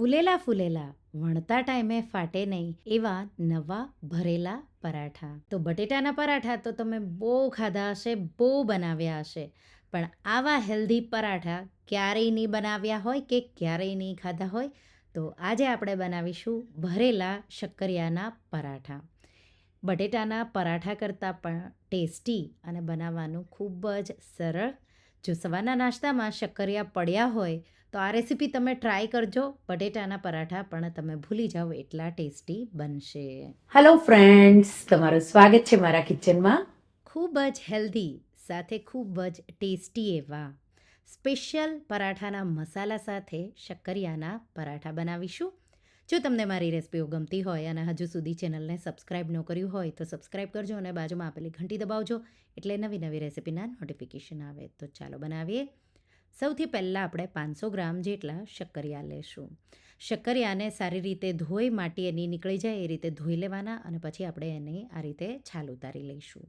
ફૂલેલા ફૂલેલા વણતા ટાઈમે ફાટે નહીં એવા નવા ભરેલા પરાઠા. તો બટેટાના પરાઠા તો તમે બહુ ખાધા હશે, બહુ બનાવ્યા હશે, પણ આવા હેલ્ધી પરાઠા ક્યારેય નહીં બનાવ્યા હોય કે ક્યારેય નહીં ખાધા હોય. તો આજે આપણે બનાવીશું ભરેલા શક્કરિયાના પરાઠા. બટેટાના પરાઠા કરતાં પણ ટેસ્ટી અને બનાવવાનું ખૂબ જ સરળ. જો સવારના નાસ્તામાં શક્કરિયા પડ્યા હોય તો આ રેસીપી તમે ટ્રાય કરજો. બટેટાના પરાઠા પણ તમે ભૂલી જાઓ એટલા ટેસ્ટી બનશે. હેલો ફ્રેન્ડ્સ, તમારું સ્વાગત છે મારા કિચનમાં. ખૂબ જ હેલ્ધી સાથે ખૂબ જ ટેસ્ટી એવા સ્પેશિયલ પરાઠાના મસાલા સાથે શક્કરિયાના પરાઠા બનાવીશું. જો તમને મારી રેસીપીઓ ગમતી હોય અને હજુ સુધી ચેનલને સબસ્ક્રાઈબ ન કર્યું હોય તો સબસ્ક્રાઈબ કરજો અને બાજુમાં આપેલી ઘંટી દબાવજો એટલે નવી નવી રેસીપીના નોટિફિકેશન આવે. તો ચાલો બનાવીએ. સૌથી પહેલાં આપણે 500 ગ્રામ જેટલા શક્કરિયા લેશું. શક્કરિયાને સારી રીતે ધોઈ માટી એની નીકળી જાય એ રીતે ધોઈ લેવાના અને પછી આપણે એને આ રીતે છાલ ઉતારી લઈશું.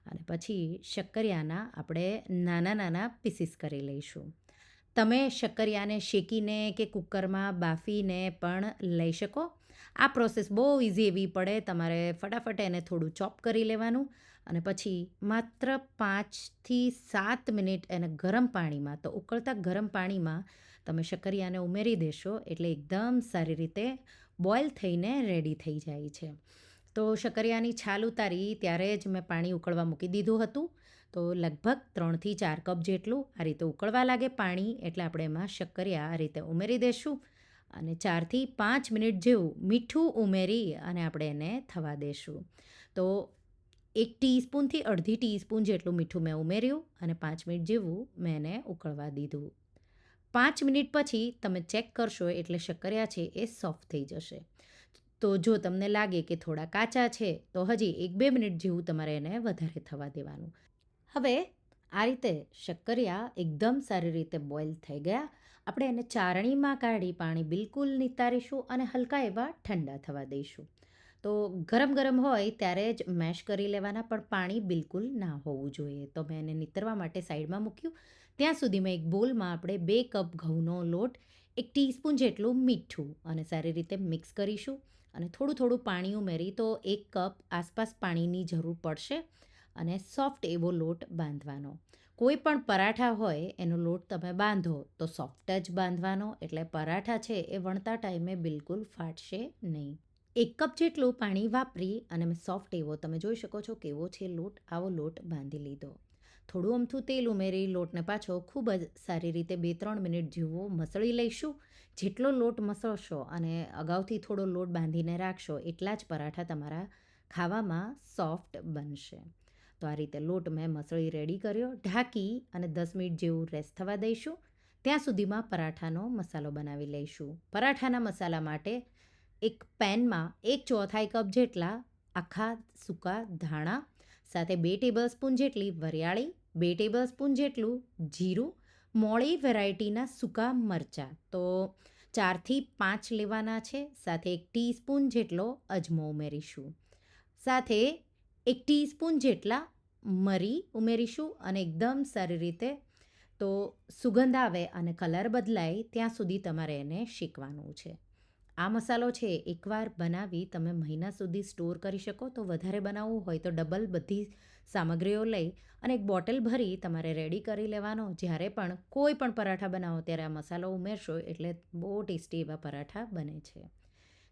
અને પછી શક્કરિયાના આપણે નાના નાના પીસીસ કરી લઈશું. તમે શક્કરિયાને શેકીને કે કુકરમાં બાફીને પણ લઈ શકો. આ પ્રોસેસ બહુ ઇઝી એવી પડે. તમારે ફટાફટ એને થોડું ચોપ કરી લેવાનું અને પછી માત્ર 5થી 7 મિનિટ એને ગરમ પાણીમાં, તો ઉકળતા ગરમ પાણીમાં તમે શક્કરિયાને ઉમેરી દેશો એટલે એકદમ સારી રીતે બોઇલ થઈને રેડી થઈ જાય છે. તો શક્કરિયાની છાલ ઉતારી ત્યારે જ મેં પાણી ઉકળવા મૂકી દીધું હતું. તો લગભગ 3થી 4 કપ જેટલું આ રીતે ઉકળવા લાગે પાણી એટલે આપણે એમાં શક્કરિયા આ રીતે ઉમેરી દઈશું અને 4થી 5 મિનિટ જેવું મીઠું ઉમેરી અને આપણે એને થવા દઈશું. તો 1 ટીસ્પૂનથી અડધી ટીસ્પૂન જેટલું મીઠું મેં ઉમેર્યું અને 5 મિનિટ જેવું મેં એને ઉકળવા દીધું. 5 મિનિટ પછી તમે ચેક કરશો એટલે શક્કરિયા છે એ સોફ્ટ થઈ જશે. તો જો તમને લાગે કે થોડા કાચા છે તો હજી 1-2 મિનિટ જેવું તમારે એને વધારે થવા દેવાનું. હવે આ રીતે શક્કરિયા એકદમ સારી રીતે બોઇલ થઈ ગયા. આપણે એને ચારણીમાં કાઢી પાણી બિલકુલ નિતારીશું અને હલકા એવા ઠંડા થવા દઈશું. તો ગરમ ગરમ હોય ત્યારે જ મેશ કરી લેવાના, પણ પાણી બિલકુલ ના હોવું જોઈએ. તો મેં એને નિતરવા માટે સાઈડમાં મૂક્યું. ત્યાં સુધીમાં એક બોલમાં આપણે 2 કપ ઘઉંનો લોટ, 1 ટીસ્પૂન જેટલું મીઠું અને સારી રીતે મિક્સ કરીશું અને થોડું થોડું પાણી ઉમેરી તો 1 કપ આસપાસ પાણીની જરૂર પડશે અને સોફ્ટ એવો લોટ બાંધવાનો. કોઈ પણ પરાઠા હોય એનો લોટ તમે બાંધો તો સોફ્ટ જ બાંધવાનો એટલે પરાઠા છે એ વણતા ટાઈમે બિલકુલ ફાટશે નહીં. 1 કપ જેટલું પાણી વાપરી અને મેં સોફ્ટ એવો, તમે જોઈ શકો છો કેવો છે લોટ, આવો લોટ બાંધી લીધો. થોડું અમથું તેલ ઉમેરી લોટને પાછો ખૂબ જ સારી રીતે 2-3 મિનિટ જેવો મસળી લઈશું. જેટલો લોટ મસળશો અને અગાઉથી થોડો લોટ બાંધીને રાખશો એટલા જ પરાઠા તમારા ખાવામાં સોફ્ટ બનશે. તો આ રીતે લોટ મેં મસળી રેડી કર્યો. ઢાંકી અને 10 મિનિટ જેવું રેસ્ટ થવા દઈશું. ત્યાં સુધીમાં પરાઠાનો મસાલો બનાવી લઈશું. પરાઠાના મસાલા માટે એક પેનમાં 1/4 કપ જેટલા આખા સૂકા ધાણા, સાથે 2 ટેબલસ્પૂન જેટલી વરિયાળી, 2 ટેબલસ્પૂન જેટલું જીરું, મોળી વેરાયટીના સૂકા મરચાં તો 4થી 5 લેવાના છે. સાથે 1 ટીસ્પૂન જેટલો અજમો ઉમેરીશું. સાથે 1 ટીસ્પૂન જેટલા મરી ઉમેરીશું અને એકદમ સારી રીતે તો સુગંધ આવે અને કલર બદલાય ત્યાં સુધી તમારે એને શેકવાનું છે. આ મસાલો છે એકવાર બનાવી તમે મહિના સુધી સ્ટોર કરી શકો. તો વધારે બનાવવું હોય તો ડબલ બધી સામગ્રીઓ લઈ અને એક બોટલ ભરી તમારે રેડી કરી લેવાનો. જ્યારે પણ કોઈ પણ પરાઠા બનાવો ત્યારે આ મસાલો ઉમેરશો એટલે બહુ ટેસ્ટી એવા પરાઠા બને છે.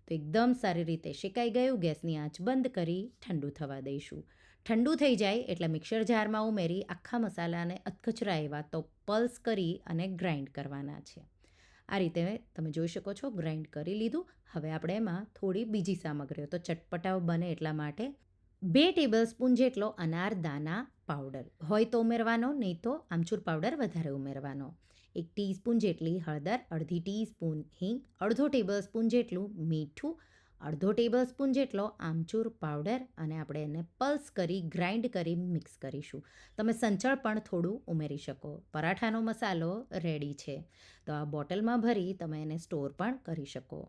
તો એકદમ સારી રીતે શેકાઈ ગયું. ગેસની આંચ બંધ કરી ઠંડુ થવા દઈશું. ઠંડુ થઈ જાય એટલે મિક્સર જારમાં ઉમેરી આખા મસાલાને અધકચરા એવા તો પલ્સ કરી અને ગ્રાઇન્ડ કરવાના છે. આ રીતે તમે જોઈ શકો છો ગ્રાઇન્ડ કરી લીધું. હવે આપણે એમાં થોડી બીજી સામગ્રીઓ, તો ચટપટાવ બને એટલા માટે 2 ટેબલસ્પૂન જેટલો અનારદાના પાવડર હોય તો ઉમેરવાનો, નહીં તો આમચૂર પાવડર વધારે ઉમેરવાનો. 1 ટીસ્પૂન જેટલી હળદર, અડધી ટીસ્પૂન હિંગ, અડધો ટેબલસ્પૂન જેટલું મીઠું, અડધો ટેબલસ્પૂન જેટલો આમચૂર પાવડર અને આપણે એને પલ્સ કરી ગ્રાઇન્ડ કરી મિક્સ કરીશું. તમે સંચળ પણ થોડું ઉમેરી શકો. પરાઠાનો મસાલો રેડી છે. તો આ બોટલમાં ભરી તમે એને સ્ટોર પણ કરી શકો.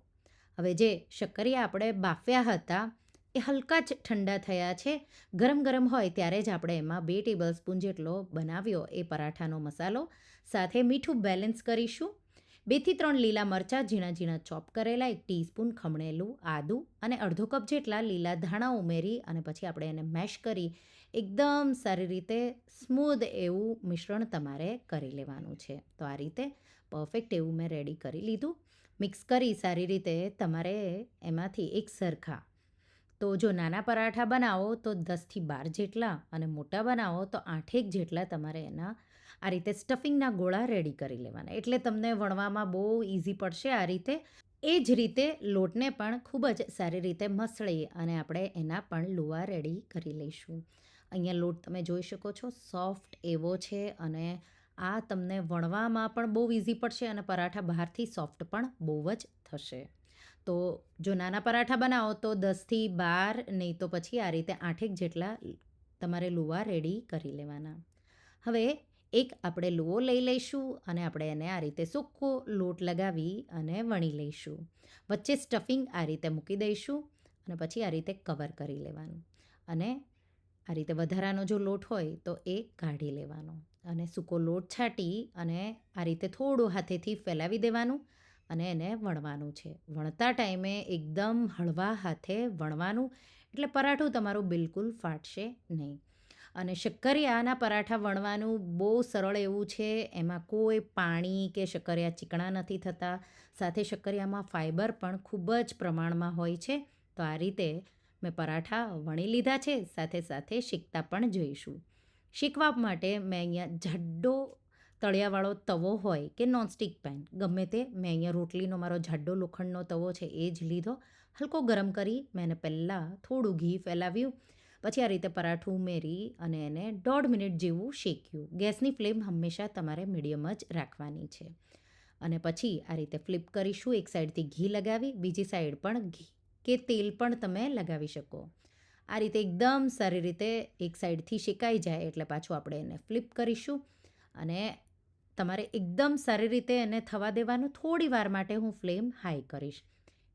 હવે જે શક્કરિયા આપણે બાફ્યા હતા એ હલકા જ ઠંડા થયા છે. ગરમ ગરમ હોય ત્યારે જ આપણે એમાં 2 ટેબલસ્પૂન જેટલો બનાવ્યો એ પરાઠાનો મસાલો સાથે મીઠું બેલેન્સ કરીશું. 2થી 3 લીલા મરચાં ઝીણા ઝીણા ચોપ કરેલા, 1 ટીસ્પૂન ખમણેલું આદું અને અડધો કપ જેટલા લીલા ધાણા ઉમેરી અને પછી આપણે એને મેશ કરી એકદમ સારી રીતે સ્મૂધ એવું મિશ્રણ તમારે કરી લેવાનું છે. તો આ રીતે પરફેક્ટ એવું મેં રેડી કરી લીધું. મિક્સ કરી સારી રીતે તમારે એમાંથી એક સરખા, તો જો નાના પરાઠા બનાવો તો 10થી 12 જેટલા અને મોટા બનાવો તો 8 જેટલા તમારે એના આ રીતે સ્ટફિંગના ગોળા રેડી કરી લેવાના. એટલે તમને વણવામાં બહુ ઇઝી પડશે આ રીતે. એ જ રીતે લોટને પણ ખૂબ જ સારી રીતે મસળી અને આપણે એના પણ લુવા રેડી કરી લઈશું. અહીંયા લોટ તમે જોઈ શકો છો સોફ્ટ એવો છે અને આ તમને વણવામાં પણ બહુ ઇઝી પડશે અને પરાઠા બહારથી સોફ્ટ પણ બહુ જ થશે. તો જો નાના પરાઠા બનાવો તો 10થી 12 નહીં તો પછી આ રીતે 8 જેટલા તમારે લુવા રેડી કરી લેવાના. હવે એક આપણે લુવો લઈ લઈશું અને આપણે એને આ રીતે સૂકો લોટ લગાવી અને વણી લઈશું. વચ્ચે સ્ટફિંગ આ રીતે મૂકી દઈશું અને પછી આ રીતે કવર કરી લેવાનું અને આ રીતે વધારાનો જો લોટ હોય તો એ કાઢી લેવાનો અને સૂકો લોટ છાંટી અને આ રીતે થોડું હાથેથી ફેલાવી દેવાનું અને એને વણવાનું છે. વણતા ટાઈમે એકદમ હળવા હાથે વણવાનું, એટલે પરાઠું તમારું બિલકુલ ફાટશે નહીં. અને શક્કરિયાના પરાઠા વણવાનું બહુ સરળ એવું છે. એમાં કોઈ પાણી કે શક્કરિયા ચીકણા નથી થતા. સાથે શક્કરિયામાં ફાઇબર પણ ખૂબ જ પ્રમાણમાં હોય છે. તો આ રીતે મેં પરાઠા વણી લીધા છે. સાથે સાથે શેકતા પણ જઈશું. શેકવા માટે મેં અહીંયા જાડો તળિયાવાળો તવો હોય કે નોનસ્ટિક પેન ગમે તે, મેં અહીંયા રોટલીનો મારો જાડો લોખંડનો તવો છે એ જ લીધો. હલકો ગરમ કરી મેં એને પહેલાં થોડું ઘી ફેલાવ્યું, પછી આ રીતે પરાઠું ઉમેરી અને એને 1.5 મિનિટ જેવું શેક્યું. ગેસની ફ્લેમ હંમેશા તમારે મીડિયમ જ રાખવાની છે. અને પછી આ રીતે ફ્લિપ કરીશું. એક સાઈડથી ઘી લગાવી બીજી સાઈડ પણ ઘી કે તેલ પણ તમે લગાવી શકો. આ રીતે એકદમ સારી રીતે એક સાઈડથી શેકાઈ જાય એટલે પાછું આપણે એને ફ્લિપ કરીશું અને તમારે એકદમ સારી રીતે એને થવા દેવાનું. થોડી વાર માટે હું ફ્લેમ હાઈ કરીશ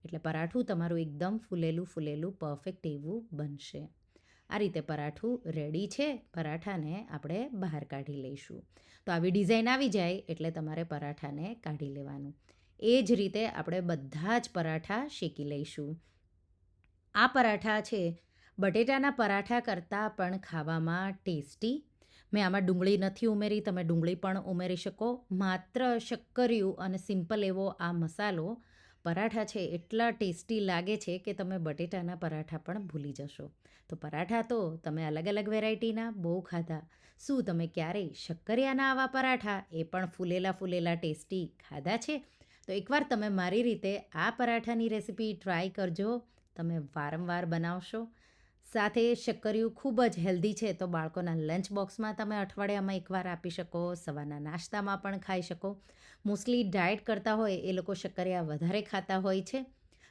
એટલે પરાઠું તમારું એકદમ ફૂલેલું પરફેક્ટ એવું બનશે. આ રીતે પરાઠું રેડી છે. પરાઠાને આપણે બહાર કાઢી લઈશું. તો આવી ડિઝાઇન આવી જાય એટલે તમારે પરાઠાને કાઢી લેવાનું. એ જ રીતે આપણે બધા જ પરાઠા શેકી લઈશું. આ પરાઠા છે બટેટાના પરાઠા કરતાં પણ ખાવામાં ટેસ્ટી. મેં આમાં ડુંગળી નથી ઉમેરી, તમે ડુંગળી પણ ઉમેરી શકો. માત્ર શક્કરિયું અને સિમ્પલ એવો આ મસાલો પરાઠા છે એટલા ટેસ્ટી લાગે છે કે તમે બટેટાના પરાઠા પણ ભૂલી જશો. તો પરાઠા તો તમે અલગ અલગ વેરાયટીના બહુ ખાધા. શું તમે ક્યારેય શક્કરિયાના આવા પરાઠા એ પણ ફૂલેલા ટેસ્ટી ખાધા છે? તો એકવાર તમે મારી રીતે આ પરાઠાની રેસીપી ટ્રાય કરજો. તમે વારંવાર બનાવશો. સાથે શક્કરિયું ખૂબ જ હેલ્ધી છે, તો બાળકોના લંચ બોક્સમાં તમે અઠવાડિયામાં એકવાર આપી શકો. સવારના નાસ્તામાં પણ ખાઈ શકો. મોસ્ટલી ડાયટ કરતા હોય એ લોકો શક્કરિયા વધારે ખાતા હોય છે.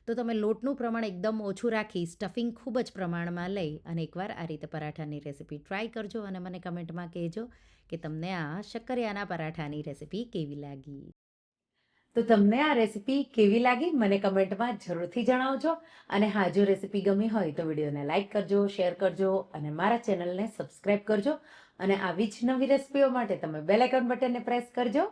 તો તમે લોટનું પ્રમાણ એકદમ ઓછું રાખી સ્ટફિંગ ખૂબ જ પ્રમાણમાં લઈ અને એકવાર આ રીતે પરાઠાની રેસીપી ટ્રાય કરજો અને મને કમેન્ટમાં કહેજો કે તમને આ શક્કરિયાના પરાઠાની રેસીપી કેવી લાગી. તો તમને આ રેસીપી કેવી લાગી મને કમેન્ટમાં જરૂરથી જણાવજો. અને હા, જો રેસીપી ગમી હોય તો વિડીયોને લાઇક કરજો, શેર કરજો અને મારા ચેનલને સબસ્ક્રાઇબ કરજો. અને આવી જ નવી રેસીપીઓ માટે તમે બેલ આઇકોન બટનને પ્રેસ કરજો.